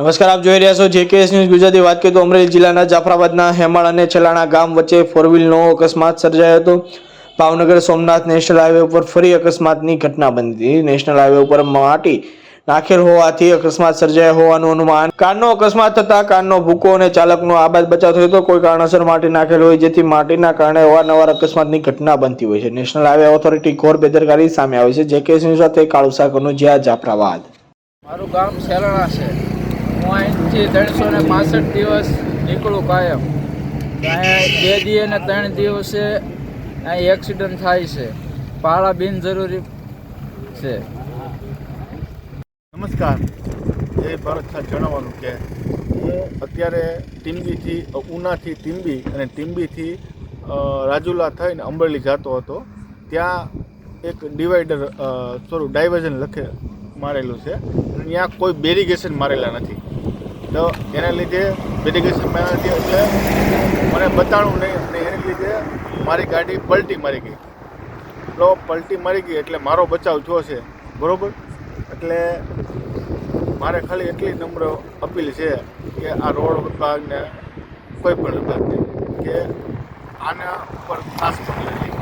નમસ્કાર, આપ જોઈ રહ્યા છો જેકેએસ ન્યૂઝ ગુજરાતી. વાત કરીએ તો અમરેલી જિલ્લાના જાફરાબાદના હેમાળ અને છેલાણા ગામ વચ્ચે ફોરવ્હીલનો અકસ્માત સર્જાયો હતો. ભાવનગર સોમનાથ નેશનલ હાઈવે ઉપર ફરી અકસ્માતની ઘટના બની હતી. નેશનલ હાઈવે ઉપર માટી નાખેલ હોવાથી અકસ્માત સર્જાયો હોવાનું અનુમાન. કારનો અકસ્માત થતા કારનો ભૂકો અને ચાલકનો આબાદ બચાવ થયો હતો. કોઈ કારણસર માટી નાખેલ હોય જેથી માટીના કારણે અવારનવાર અકસ્માતની ઘટના બનતી હોય છે. નેશનલ હાઈવે ઓથોરિટી ઘોર બેદરકારી સામે આવી છે. જેકેએસ ન્યૂઝ સાથે કાળુસા કનુજિયા, જાફરાબાદ. મારું ગામ છેલાણા છે. હું અહીંથી 365 દિવસ નીકળું કાયમ. અહીંયા 2 દી અને 3 દિવસે અહીં એક્સિડન્ટ થાય છે. પાળા બિનજરૂરી છે. નમસ્કાર, એ ભારત સાથે જણાવવાનું કે હું અત્યારે ટીંબીથી ઉનાથી ટીંબી અને ટીંબીથી રાજુલા થઈને અમરેલી જતો હતો. ત્યાં એક ડાયવર્ઝન મારેલું છે અને ત્યાં કોઈ બેરિગેશન મારેલા નથી. તો એના લીધે બેરિગેશન માર્યા નથી એટલે મને બતાડવું નહીં અને એને લીધે મારી ગાડી પલટી મારી ગઈ. પલટી મારી ગઈ એટલે મારો બચાવ થયો છે, બરાબર. એટલે મારે ખાલી એટલી નમ્ર અપીલ છે કે આ રોડ વિભાગને કોઈ પણ વિભાગને કે આના ઉપર ખાસ પગલાં લે.